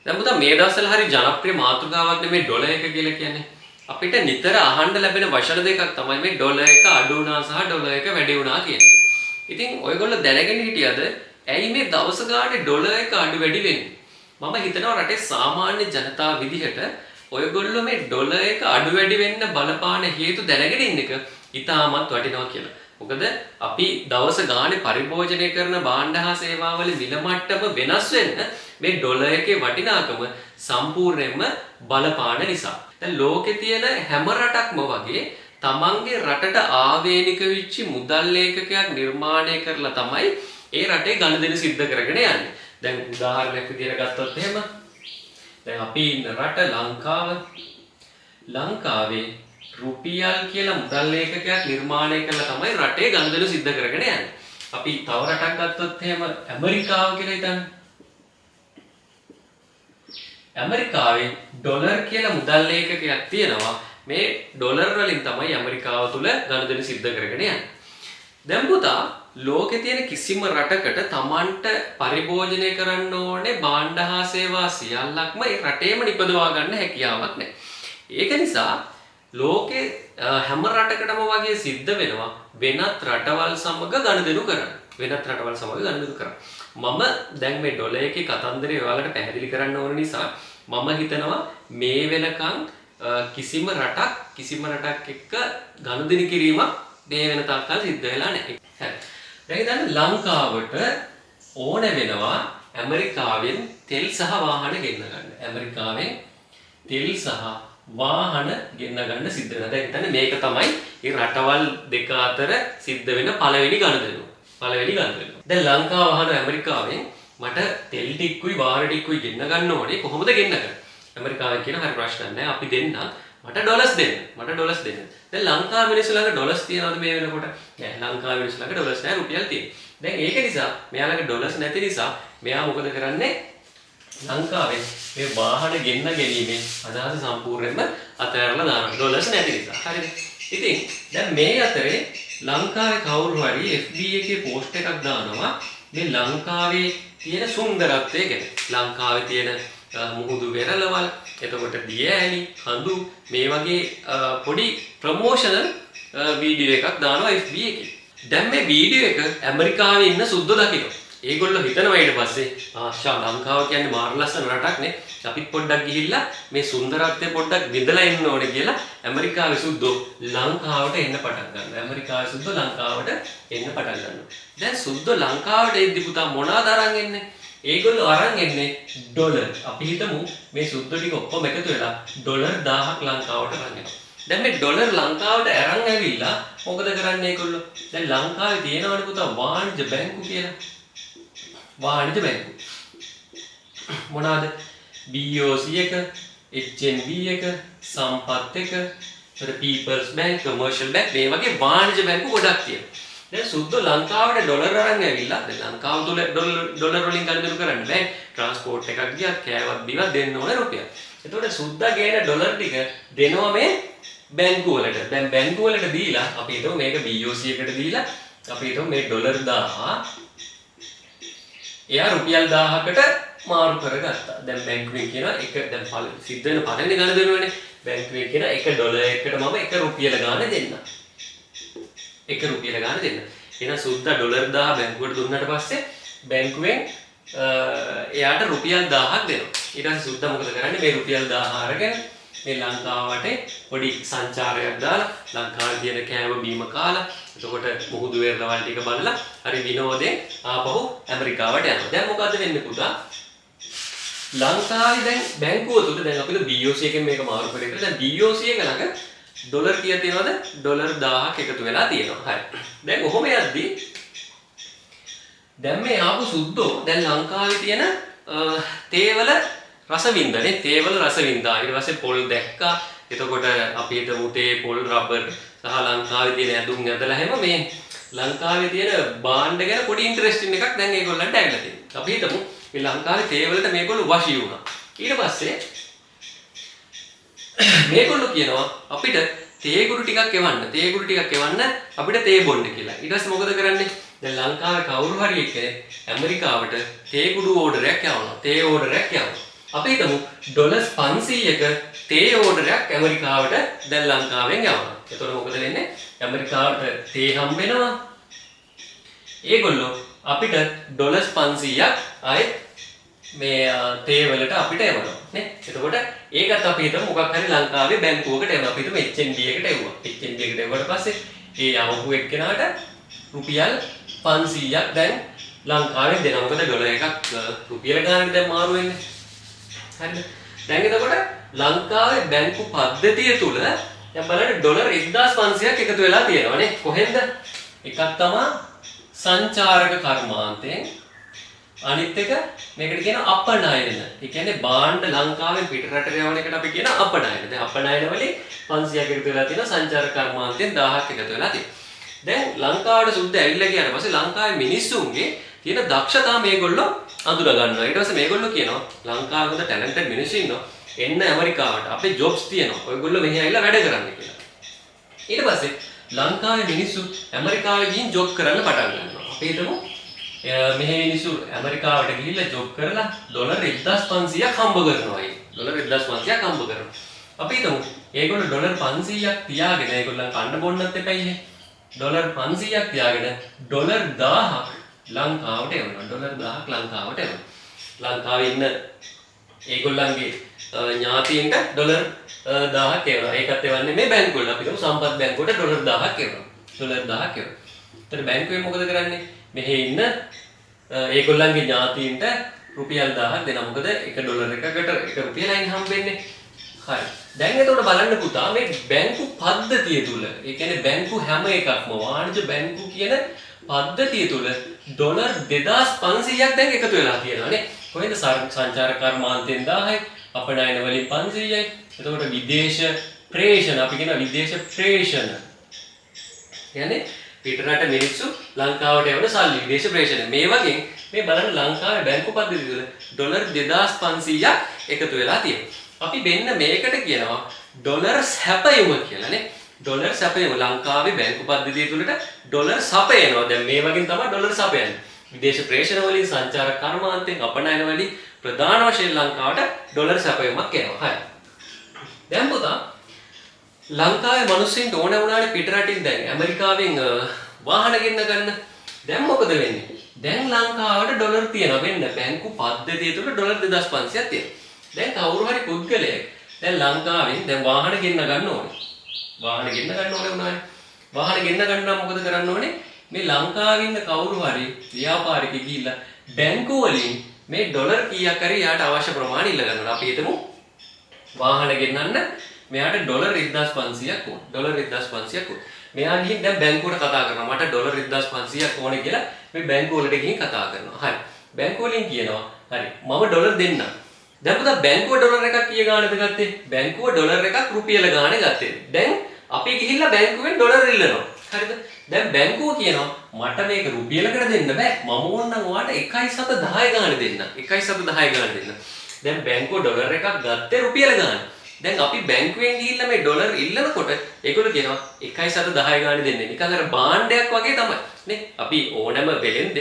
දැන් පුතා මේ දවස්වල හරි ජනප්‍රිය මාතෘකාවක් නෙමේ ඩොලර් එක කියලා කියන්නේ. අපිට නිතර අහන්න ලැබෙන වචන දෙකක් තමයි මේ ඩොලර් එක අඩු වුණා සහ ඩොලර් එක වැඩි වුණා කියන එක. ඉතින් ඔයගොල්ලෝ දැනගෙන හිටියද ඇයි මේ දවස ගානේ ඩොලර් එක අඩු වැඩි වෙන්නේ? මම හිතනවා රටේ සාමාන්‍ය ජනතාව විදිහට ඔයගොල්ලෝ මේ ඩොලර් එක අඩු වැඩි වෙන්න බලපාන හේතු දැනගෙන ඉන්න එක ඉතාමත් වටිනවා කියලා. මොකද අපි දවස ගානේ පරිභෝජනය කරන භාණ්ඩ හා සේවාවල මිල මට්ටම වෙනස් වෙන්න මේ ඩොලර් එකේ වටිනාකම සම්පූර්ණයෙන්ම බලපාන නිසා. දැන් ලෝකේ තියෙන හැම රටක්ම වගේ තමන්ගේ රටට ආවේනික වෙච්ච මුදල් ඒකකයක් නිර්මාණය කරලා තමයි ඒ රටේ ගනුදෙනු සිද්ධ කරගෙන යන්නේ. දැන් උදාහරණයක් විදිහට ගත්තොත් එහෙම දැන් අපි ඉන්න රට ලංකාවේ රුපියල් කියලා මුදල් ඒකකයක් නිර්මාණය කරලා තමයි රටේ ගනුදෙනු සිද්ධ කරගෙන යන්නේ. අපි තව රටක් ගත්තොත් එහෙම ඇමරිකාව කියලා හිතන්න. ඇමරිකාවේ ඩොලර් කියලා මුදල් ඒකකයක් තියෙනවා. මේ ඩොලර් වලින් තමයි ඇමරිකාව තුල ගනුදෙනු සිද්ධ කරගෙන යන්නේ. දැන් පුතා ලෝකේ තියෙන කිසිම රටකට Tamanට පරිභෝජනය කරන්න ඕනේ භාණ්ඩ හා සේවා සියල්ලක්ම ඒ රටේම නිපදවා ගන්න හැකියාවක් නැහැ. ඒක නිසා ලෝකේ හැම රටකටම වගේ සිද්ධ වෙනවා වෙනත් රටවල් සමග ගනුදෙනු කරන්න. මම දැන් මේ ඩොලර් එකේ කතන්දරය ඔයාලට පැහැදිලි කරන්න ඕන නිසා මම හිතනවා මේ වෙනකන් කිසිම රටක් එක්ක ගනුදෙනු කිරීමක් මේ වෙන තාක්කල් සිද්ධ වෙලා නැහැ. හරි. දැන් හිතන්න ලංකාවට ඕන වෙනවා ඇමරිකාවෙන් තෙල් සහ වාහන ගෙන්න ගන්න. ඇමරිකාවෙන් තෙල් සහ වාහන ගෙන්න ගන්න සිද්ධ වෙනවා. දැන් හිතන්න මේක තමයි මේ රටවල් දෙක අතර සිද්ධ වෙන පළවෙනි ගනුදෙනුව. දැන් ලංකාව අහන ඇමරිකාවෙන් මට තෙල් ටිකකුයි වාහන ටිකකුයි ගෙන්න ගන්න ඕනේ කොහොමද ගෙන්න ගන්නේ? ඇමරිකාවෙන් කියන හරි ප්‍රශ්නයක් නැහැ. අපි දෙන්න මට ඩොලර්ස් දෙන්න. දැන් ලංකාවේ මිනිස්සු ළඟ ඩොලර්ස් තියනවද මේ වෙනකොට? නෑ. ලංකාවේ මිනිස්සු ළඟ ඩොලර්ස් නැහැ, රුපියල් තියෙනවා. දැන් ඒක නිසා මෙයා ළඟ ඩොලර්ස් නැති නිසා මෙයා මොකද කරන්නේ? ලංකාවේ මේ වාහන ගෙන්න ගැනීමේ අදහස සම්පූර්ණයෙන්ම අතහැරලා දානවා. ඩොලර්ස් නැති නිසා. හරිද? ඉතින් දැන් මේ අතරේ ලංකාවේ කවුරු හරි FB එකේ පෝස්ට් එකක් දානවා මේ ලංකාවේ තියෙන සුන්දරත්වය ගැන. ලංකාවේ තියෙන මුහුදු වෙරළවල්, එතකොට දිය ඇලි, කඳු මේ වගේ පොඩි ප්‍රොමෝෂනල් වීඩියෝ එකක් දානවා FB එකේ. දැන් මේ වීඩියෝ එක ඇමරිකාවේ ඉන්න සුද්දෝ දකිනවා. ඒගොල්ලෝ හිතනවා ඊට පස්සේ ලංකාව කියන්නේ මාර ලස්සන රටක් නේ. අපිත් පොඩ්ඩක් ගිහිල්ලා මේ සුන්දරත්වය පොඩ්ඩක් විඳලා ඉන්න ඕනේ කියලා ඇමරිකාවේ සුද්දෝ ලංකාවට එන්න පටන් ගන්නවා. දැන් සුද්දෝ ලංකාවට එද්දි පුතා මොනවද අරන් එන්නේ? ඒගොල්ලෝ අරන් එන්නේ ඩොලර්. අපි හිතමු මේ සුද්දෝ ටික ඔක්කොම එකතු වෙලා ඩොලර් 1000ක් ලංකාවට අරන් එනවා. දැන් මේ ඩොලර් ලංකාවට අරන් ඇවිල්ලා මොකද කරන්නේ ඒගොල්ලෝ? දැන් ලංකාවේ තියෙනවනේ පුතා වාණිජ බැංකු කියලා. වාණිජ බැංකු මොනවාද? BOC එක, HNB එක, සම්පත් එක, People's Bank, Commercial Bank මේ වගේ වාණිජ බැංකු ගොඩක් තියෙනවා. දැන් සුද්දෝ ලංකාවට ඩොලර් අරන් ඇවිල්ලා දැන් ලංකාව තුල ඩොලර් වලින් ගනුදෙනු කරන්න බෑ. ට්‍රාන්ස්පෝර්ට් එකක් ගියත් කෑවත් බීවත් දෙන්න ඕනේ රුපියල්. එතකොට සුද්දා ගේන ඩොලර් ටික දෙනවා මේ බැංකු වලට. දැන් බැංකු වලට දීලා අපි හිතමු මේක BOC එකට දීලා අපි හිතමු මේ ඩොලර් 1000 එයා රුපියල් 1000කට මාරු කරගත්තා. දැන් බැංකුවෙන් කියනවා එක දැන් සිද්ධ වෙන පළවෙනි ගනුදෙනුවනේ. බැංකුවෙන් කියන එක ඩොලර් එකකට මම එක රුපියල ගාන දෙන්න. එහෙනම් සුද්දා ඩොලර් 1000 බැංකුවට දුන්නාට පස්සේ බැංකුවෙන් එයාට රුපියල් 1000ක් දෙනවා. ඊට පස්සේ සුද්දා මොකද කරන්නේ? මේ රුපියල් 1000 අරගෙන මේ ලංකාව වටේ පොඩි සංචාරයක් දාලා ලංකාවේ තියෙන කෑම බීම කාලා එතකොට මුහුදු වෙරළවල් ටික බලලා හරි විනෝදයෙන් ආපහු ඇමරිකාවට යනවා. දැන් මොකද්ද වෙන්නේ පුතා? ලංකාවේ දැන් බැංකුව තුල දැන් අපිට BOC එකෙන් මේක මාරු කරේ කියලා. දැන් BOC එක ළඟ ඩොලර් කීයක් තියෙනවද? ඩොලර් 1000ක් එකතු වෙලා තියෙනවා. හරි. දැන් කොහොම යද්දි දැන් මේ ආපු සුද්දෝ දැන් ලංකාවේ තියෙන තේවල රස වින්දනේ. ඊට පස්සේ පොල් දැක්කා. එතකොට අපි හිතමු තේ පොල් රබර් සහ ලංකාවේ තියෙන ඇඳුම් ඇඳලා හැම මේ ලංකාවේ තියෙන බාණ්ඩ ගැන පොඩි ඉන්ටරෙස්ටින් එකක් දැන් ඒගොල්ලන්ට ඇවිල්ලා තියෙනවා. අපි හිතමු මේ ලංකාවේ තේ වලට මේගොල්ලෝ වශී වුණා. ඊට පස්සේ මේගොල්ලෝ කියනවා අපිට තේ කුඩු ටිකක් එවන්න අපිට තේ බොන්න කියලා. ඊට පස්සේ මොකද කරන්නේ? දැන් ලංකාවේ කවුරු හරි කෙනෙක් ඇමරිකාවට තේ කුඩු ඕඩරයක් යවනවා. අපි හිතමු ඩොලර්ස් 500ක තේ ඕඩරයක් ඇමරිකාවට දැන් ලංකාවෙන් යවනවා. එතකොට මොකද වෙන්නේ? ඇමරිකාවට තේ හම්බ වෙනවා. ඒගොල්ලෝ අපිට ඩොලර්ස් 500ක් ආයෙත් මේ තේ වලට අපිට එවනවා නේ. එතකොට ඒකත් අපි හිතමු මොකක් හරි ලංකාවේ බැංකුවකට එවනවා. අපි හිතමු HNB එකට එවුවා. HNB එකට එවුවට පස්සේ ඒ යවපු එක්කෙනාට රුපියල් 500ක් දැන් ලංකාවෙන් දෙනවා. මොකද ඩොලර් එකක් රුපියල ගානකට දැන් මාරු වෙන්නේ. හරිද? දැන් එතකොට ලංකාවේ බැංකු පද්ධතිය තුල දැන් බලන්න ඩොලර් 1500ක් එකතු වෙලා තියෙනවා නේ. කොහෙන්ද? එකක් තමයි සංචාරක කර්මාන්තයෙන්, අනිත් එක මේකට කියන අපනයන. ඒ කියන්නේ බාණ්ඩ ලංකාවෙන් පිටරට යවන එකට අපි කියන අපනයන. දැන් අපනයන වලින් 500ක් එකතු වෙලා තියෙනවා, සංචාරක කර්මාන්තයෙන් 1000ක් එකතු වෙලා තියෙනවා. දැන් ලංකාවට සුද්ධ ඇවිල්ලා ගියාට පස්සේ ලංකාවේ මිනිස්සුන්ගේ තියෙන දක්ෂතා මේගොල්ලෝ අඳුර ගන්නවා. ඊට පස්සේ මේගොල්ලෝ කියනවා ලංකාවේ හොඳ ටැලන්ටඩ් මිනිස්සු ඉන්නවා. එන්න ඇමරිකාවට. අපේ ජොබ්ස් තියෙනවා. ඔයගොල්ලෝ මෙහි ඇවිල්ලා වැඩ කරන්න කියලා. ඊට පස්සේ ලංකාවේ මිනිස්සු ඇමරිකාවේ ගිහින් ජොබ් කරන්න පටන් ගන්නවා. අපි හිතමු මෙහි මිනිස්සු ඇමරිකාවට ගිහිල්ලා ජොබ් කරලා ඩොලර් 1500ක් හම්බ කරනවා. ඩොලර් 1500ක් හම්බ කරනවා. අපි හිතමු ඒගොල්ලෝ ඩොලර් 500ක් තියාගෙන ඒගොල්ලන් කන්න බොන්නත් එපැයි. ඩොලර් 500ක් තියාගෙන ඩොලර් 1000ක් ලංකාවට එවනවා. ඩොලර් 1000ක් ලංකාවට එවනවා. ලංකාවේ ඉන්න ඒගොල්ලන්ගේ ඥාතීන්ට ඩොලර් 1000ක් එවනවා. ඒකත් එවන්නේ මේ බැංකුවල. අපි හිතමු සම්පත් බැංකුවට ඩොලර් 1000ක් එවනවා. ඩොලර් 1000ක් එවනවා. එතකොට බැංකුවේ මොකද කරන්නේ? මෙහි ඉන්න ඒගොල්ලන්ගේ ඥාතීන්ට රුපියල් 1000ක් දෙනවා. මොකද එක ඩොලර් එකකට එක රුපියලයි හම්බෙන්නේ. හරි. දැන් එතකොට බලන්න පුතා මේ බැංකු පද්ධතිය තුල, ඒ කියන්නේ බැංකු හැම එකක්ම වාණිජ බැංකු කියන පද්ධතිය තුල ඩොලර් 2500ක් දැන් එකතු වෙලා තියෙනවා නේ. කොහෙද? සංචාර කර්මාන්තයෙන් 1000යි, අපනයන වලින් 500යි. එතකොට විදේශ ප්‍රේෂණ, අපි කියන විදේශ ප්‍රේෂණ. කියන්නේ පිටරට මිනිස්සු ලංකාවට එවන සල්ලි විදේශ ප්‍රේෂණ. මේ වගේ මේ බලන්න ලංකාවේ බැංකු පද්ධතිය තුල ඩොලර් 2500ක් එකතු වෙලා තියෙනවා. අපි මෙන්න මේකට කියනවා ඩොලර් සැපයුම කියලා නේ. ඩොලර් සැපයුම ලංකාවේ බැංකු පද්ධතිය තුලට ඩොලර් සපයනවා. දැන් මේ වගේ තමයි ඩොලර් සපයන්නේ. විදේශ ප්‍රේෂණ වලින්, සංචාරක කර්මාන්තයෙන්, අපනයන වලින් ප්‍රධාන වශයෙන් ලංකාවට ඩොලර් සැපයුමක් එනවා. හරි. දැන් පුතා ලංකාවේ මිනිස්සුන්ට ඕන වුණානේ පිටරටින් දැන් ඇමරිකාවෙන් වාහන ගෙන්න ගන්න. දැන් මොකද වෙන්නේ? දැන් ලංකාවට ඩොලර් තියෙනවා. වෙන්න බැංකු පද්ධතිය තුල ඩොලර් 2500ක් තියෙනවා. දැන් කවුරු හරි පුද්ගලයෙක් දැන් ලංකාවෙන් දැන් වාහන ගෙන්න ගන්න ඕනේ. වාහන ගෙන්න ගන්න ඕනේ වුණානේ. වාහන ගෙන්න ගන්න නම් මොකද කරන්න ඕනේ? මේ ලංකාවේ ඉන්න කවුරු හරි ව්‍යාපාරිකයෙක් ගිහිල්ලා බැංකුව වලින් මේ ඩොලර් කීයක් හරි යාට අවශ්‍ය ප්‍රමාණය ඉල්ල ගන්නවා. අපි හිතමු වාහන ගෙන්නන්න මෙයාට ඩොලර් 1500ක් ඕන. ඩොලර් 1500ක් ඕන. මෙයා ගිහින් දැන් බැංකුවට කතා කරනවා. මට ඩොලර් 1500ක් ඕනේ කියලා මේ බැංකුව වලට ගිහින් කතා කරනවා. හරි. බැංකුව වලින් කියනවා හරි මම ඩොලර් දෙන්නම්. දැන් පුතා බැංකුව ඩොලර් එකක් කීය ගානද ගත්තේ? බැංකුව ඩොලර් එකක් රුපියල ගානේ ගත්තේ. දැන් අපි ගිහිල්ලා බැංකුවෙන් ඩොලර් ඉල්ලනවා. හරිද? දැන් බැංකුව කියනවා මට මේක රුපියලකට දෙන්න බෑ. මම ඕනනම් ඔයාට 1.710 ගානේ දෙන්න. 1.710 ගානේ දෙන්න. දැන් බැංකුව ඩොලර් එකක් ගත්තේ රුපියල ගානේ. දැන් අපි බැංකුවෙන් ගිහිල්ලා මේ ඩොලර් ඉල්ලනකොට ඒගොල්ලෝ කියනවා 1.710 ගානේ දෙන්න. නිකන් අර භාණ්ඩයක් වගේ තමයි. නේ? අපි ඕනම වෙලෙන්ද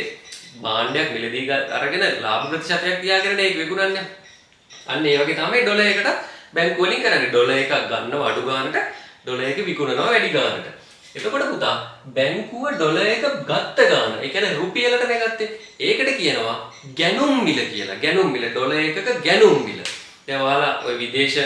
භාණ්ඩයක් මිලදී අරගෙන ලාභ ප්‍රතිශතයක් තියාගෙන ඒක විකුණන්නේ. අන්න ඒ වගේ තමයි ඩොලර් එකට බැංකුව වලින් කරන්නේ. ඩොලර් එකක් ගන්නවා අඩු ගානට, ඩොලර් එක විකුණනවා වැඩි ගානට. එතකොට පුතා බැංකුව ඩොලර් එක ගත්ත ගාන, ඒ කියන්නේ රුපියලටනේ ගත්තේ. ඒකට කියනවා ගැනුම් මිල කියලා. ගැනුම් මිල ඩොලර් එකක ගැනුම් මිල. දැන් ඔයාලා ওই විදේශ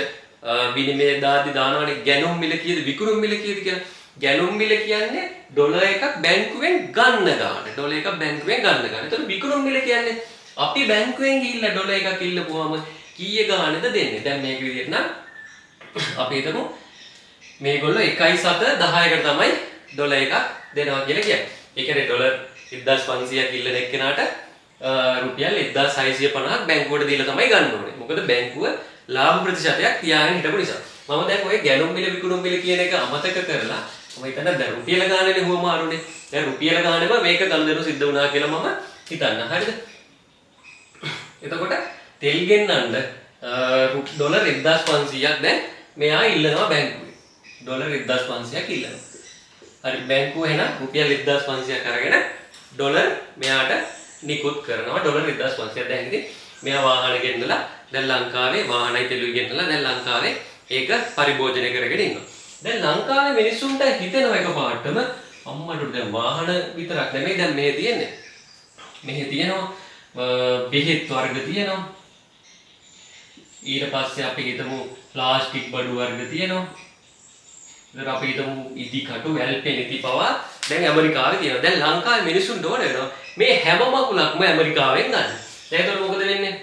විනිමය දාද්දි දානවනේ ගැනුම් මිල කීයද විකුණුම් මිල කීයද කියලා. ගැනුම් මිල කියන්නේ ඩොලර් එකක් බැංකුවෙන් ගන්න ගාන. ඩොලර් එකක් බැංකුවෙන් ගන්න ගාන. එතකොට විකුණුම් මිල කියන්නේ අපි බැංකුවෙන් ගිහිල්ලා ඩොලර් එකක් ඉල්ලපුවාම කීය ගානද දෙන්නේ? දැන් මේක විදිහට නම් අපි හිතමු මේගොල්ලෝ 1.710කට තමයි ඩොලර් එකක් දෙනවා කියලා කියන්නේ. ඒ කියන්නේ ඩොලර් 1500ක් ඉල්ලන එක්කෙනාට රුපියල් 1650ක් බැංකුවට දීලා තමයි ගන්න ඕනේ. මොකද බැංකුව ලාභ ප්‍රතිශතයක් තියාගෙන හිටපු නිසා. මම දැන් ඔය ගැනුම් මිල විකුණුම් මිල කියන එක අමතක කරලා මම හිතන්නේ දැන් රුපියල ගානනේ හුවම ආරුනේ. දැන් රුපියල ගානෙම මේක ගනුදෙනු සිද්ධ වුණා කියලා මම හිතන්න. හරිද? එතකොට තෙල් ගෙන්නන්න ඩොලර් 1500ක් දැන් මෙයා ඉල්ලනවා බැංකුවේ. ඩොලර් 1500ක් ඉල්ලනවා. හරි බැංකුව එහෙනම් රුපියල් 1500ක් අරගෙන ඩොලර් මෙයාට නිකුත් කරනවා. ඩොලර් 1500ක් දැන් ඉතින් මෙයා වාහන ගෙන්නලා දැන් ලංකාවේ වාහනයි තෙලුයි ගෙන්නලා දැන් ලංකාවේ ඒක පරිභෝජනය කරගෙන ඉන්නවා. දැන් ලංකාවේ මිනිස්සුන්ට හිතෙනවා එකපාරටම අම්මට දැන් වාහන විතරක් නෙමෙයි දැන් මේ තියෙන්නේ. මෙහි තියෙනවා බෙහෙත් වර්ග තියෙනවා. ඊට පස්සේ අපි හිතමු ප්ලාස්ටික් බඩු වර්ග තියෙනවා. ඉතින් අපි හිතමු ඉදි කටු වැල්පෙන ඉති පවා දැන් ඇමරිකාවේ තියෙනවා. දැන් ලංකාවේ මිනිස්සුන්ට ඕන වෙනවා මේ හැම මකුලක්ම ඇමරිකාවෙන් ගන්න. දැන් ඒතකොට මොකද වෙන්නේ?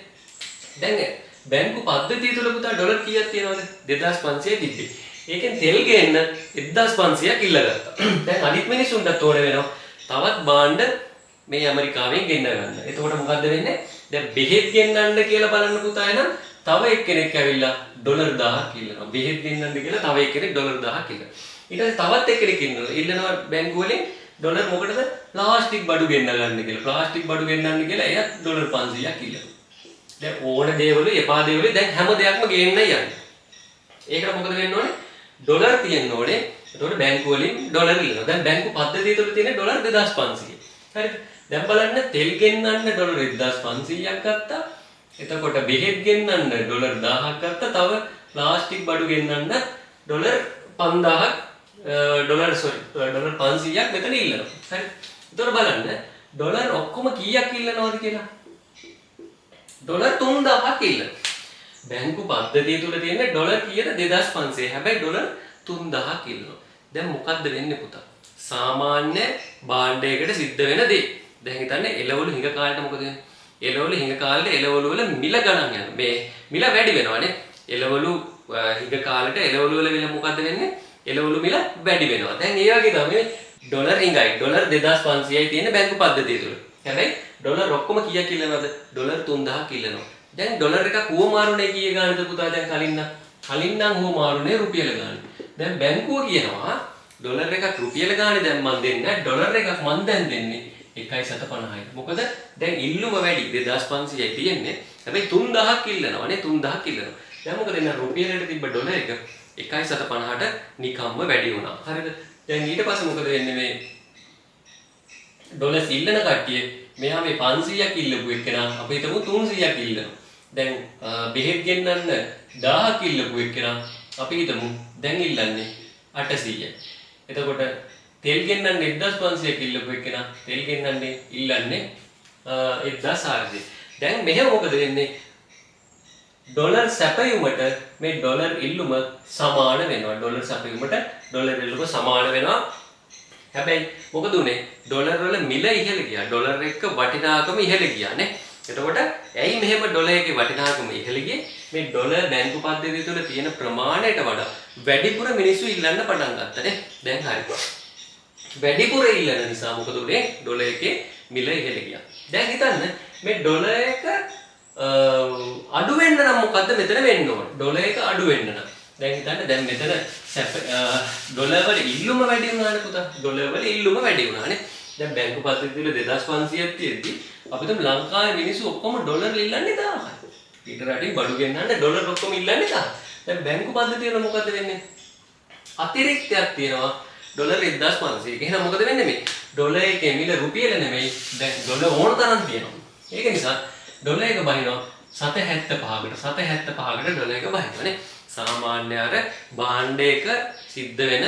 දැන් බැංකු පද්ධතිය තුල පුතා ඩොලර් කීයක් තියෙනවද? 2500 තිබ්බේ. ඒකෙන් තෙල් ගේන්න 1500ක් ඉල්ලගත්තා. දැන් අනිත් මිනිස්සුන්ටත් ඕන වෙනවා තවත් භාණ්ඩ මේ ඇමරිකාවෙන් ගෙන්න ගන්න. එතකොට මොකද්ද වෙන්නේ? දැන් බෙහෙත් ගෙන්නන්න කියලා බලන්න පුතා එනම් තව එක්කෙනෙක් ඇවිල්ලා ඩොලර් 1000ක් ඉල්ලනවා. බෙහෙත් ගෙන්නන්න කියලා තව එක්කෙනෙක් ඩොලර් 1000ක් ඉල්ලනවා. ඊට පස්සේ තවත් එක්කෙනෙක් ඉල්ලනවා බැංකුව වලින් ඩොලර් මොකටද? ප්ලාස්ටික් බඩු ගෙන්න ගන්න කියලා. ප්ලාස්ටික් බඩු ගෙන්නන්න කියලා එයත් ඩොලර් 500ක් ඉල්ලනවා. දැන් ඕන දේවලු එපා දේවලු දැන් හැම දෙයක්ම ගේන්න යන්නේ. ඒකට මොකද වෙන්න ඕනේ? ඩොලර් තියෙන්න ඕනේ. එතකොට බැංකුව වලින් ඩොලර් ඉල්ලනවා. දැන් බැංකු පද්ධතිය තුළ තියෙන ඩොලර් 2500. හරිද? දැන් බලන්න තෙල් ගෙන්නන්න ඩොලර් 1500ක් ගත්තා. එතකොට බෙහෙත් ගෙන්නන්න ඩොලර් 1000ක් ගත්තා. තව ප්ලාස්ටික් බඩු ගෙන්නන්න ඩොලර් 5000ක් ඩොලර් 500ක් මෙතන ඉල්ලනවා. හරි. එතකොට බලන්න ඩොලර් ඔක්කොම කීයක් ඉල්ලනවද කියලා? ඩොලර් 3000ක් ඉල්ලනවා. බැංකු පද්ධතිය තුල තියෙන ඩොලර් කීයද 2500. හැබැයි ඩොලර් 3000ක් ඉල්ලනවා. දැන් මොකද්ද වෙන්නේ පුතා? සාමාන්‍ය භාණ්ඩයකට සිද්ධ වෙන දේ. දැන් හිතන්න එළවලු හිඟ කාලේට මොකද වෙන්නේ? එළවලු හිඟ කාලේට එළවලු වල මිල ගණන් යනවා. මේ මිල වැඩි වෙනවානේ. එළවලු හිඟ කාලේට එළවලු වල මිල මොකද්ද වෙන්නේ? එළවලු මිල වැඩි වෙනවා. දැන් ඒ වගේ තමයි ඩොලර් හිඟයි. ඩොලර් 2500යි තියෙන බැංකු පද්ධතිය තුල. හැබැයි ඩොලර් ඔක්කොම කීයක් ඉල්ලනවද? ඩොලර් 3000ක් ඉල්ලනවා. දැන් ඩොලර් එකක් හුවමාරුනේ කීය ගානද පුතා දැන් කලින් නම් හුවමාරුනේ රුපියල ගාන. දැන් බැංකුව කියනවා ඩොලර් එකක් රුපියල ගානේ දැන් මන් දෙන්නේ ඩොලර් එකක් මන් දැන් දෙන්නේ 1.50යි. මොකද දැන් ඉල්ලුම වැඩි 2500යි තියෙන්නේ. හැබැයි 3000ක් ඉල්ලනවානේ 3000ක් ඉල්ලනවා. දැන් මොකද දැන් රුපියලට තිබ්බ ඩොලර් එක 1.50ට නිකම්ම වැඩි වුණා. හරිද? දැන් ඊට පස්සේ මොකද වෙන්නේ මේ ඩොලර්ස් ඉල්ලන කට්ටිය මෙහා මේ 500ක් ඉල්ලපු එක්කෙනා අපි හිතමු 300ක් ඉල්ලනවා. දැන් බෙහෙත් ගෙන්නන්න 1000ක් ඉල්ලපු එක්කෙනා අපි හිතමු දැන් ඉල්ලන්නේ 800යි. එතකොට තෙල් ගෙන්නන්න 1500ක් ඉල්ලපු එක්කෙනා තෙල් ගෙන්නන්නේ ඉල්ලන්නේ 1400. දැන් මෙහෙම මොකද වෙන්නේ? ඩොලර් සැපයුමට මේ ඩොලර් ඉල්ලුම සමාන වෙනවා. ඩොලර් සැපයුමට ඩොලර් ඉල්ලුම සමාන වෙනවා. හැබැයි මොකද උනේ? ඩොලර් වල මිල ඉහළ ගියා. ඩොලර් එක වටිනාකම ඉහළ ගියා නේ. එතකොට ඇයි මෙහෙම ඩොලර් එකේ වටිනාකම ඉහළ ගියේ? මේ ඩොලර් බැංකු පද්ධතිය තුළ තියෙන ප්‍රමාණයට වඩා වැඩිපුර මිනිස්සු ඉල්ලන්න පටන් ගත්තා නේ. දැන් හරි. වැඩිපුර ඉල්ලන නිසා මොකද උනේ? ඩොලර් එකේ මිල ඉහළ ගියා. දැන් හිතන්න මේ ඩොලර් එක අඩු වෙන්න නම් මොකද්ද මෙතන වෙන්න ඕන? ඩොලර් එක අඩු වෙන්න නම් දැන් හිතන්න දැන් මෙතන ඩොලර් වල ඉල්ලුම වැඩි වුණානේ පුතා. ඩොලර් වල ඉල්ලුම වැඩි වුණානේ. දැන් බැංකු පද්ධතිය තුළ 2500ක් තියෙද්දි අපිට ලංකාවේ මිනිස්සු ඔක්කොම ඩොලර් ඉල්ලන්නේ 1000යි. ඊට රටින් බඩු ගෙන්නන්න ඩොලර් ඔක්කොම ඉල්ලන්නේ 1000. දැන් බැංකු පද්ධතිය වල මොකද වෙන්නේ? අතිරික්තයක් තියෙනවා ඩොලර් 1500. එහෙනම් මොකද වෙන්නේ මේ? ඩොලර් එකේ මිල රුපියල නෙමෙයි. දැන් ඩොලර් ඕන තරම් තියෙනවා. ඒක නිසා ඩොලර් එක බහිනවා 7.75කට ඩොලර් එක බහිනවානේ. සාමාන්‍ය අර භාණ්ඩයක සිද්ධ වෙන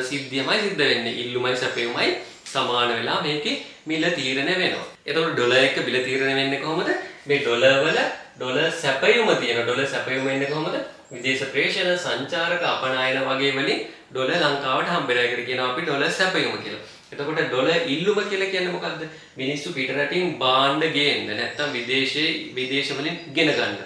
සිද්ධියමයි සිද්ධ වෙන්නේ. ඉල්ලුමයි සැපයුමයි සමාන වෙලා මේකේ මිල තීරණය වෙනවා. එතකොට ඩොලර් එක මිල තීරණය වෙන්නේ කොහොමද? මේ ඩොලර් වල ඩොලර් සැපයුම තියෙන ඩොලර් සැපයුම එන්නේ කොහොමද? විදේශ ප්‍රේෂණ සංචාරක අපනයන වගේ වලින් ඩොලර් ලංකාවට හම්බෙලා. ඒකට කියනවා අපි ඩොලර් සැපයුම කියලා. එතකොට ඩොලර් ඉල්ලුම කියලා කියන්නේ මොකද්ද? මිනිස්සු පිට රටින් භාණ්ඩ ගේන්න නැත්නම් විදේශ වලින් ගෙන ගන්න.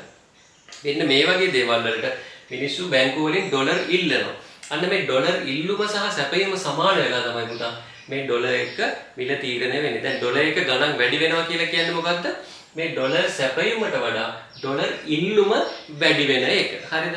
මෙන්න මේ වගේ දේවල් වලට මිනිස්සු බැංකුව වලින් ඩොලර් ඉල්ලනවා. අන්න මේ ඩොලර් ඉල්ලුම සහ සැපයීම සමාන වෙලා තමයි පුතා මේ ඩොලර් එක මිල තීරණය වෙන්නේ. දැන් ඩොලර් එක ගණන් වැඩි වෙනවා කියලා කියන්නේ මොකද්ද? මේ ඩොලර් සැපයීමට වඩා ඩොලර් ඉල්ලුම වැඩි වෙන එක. හරිද?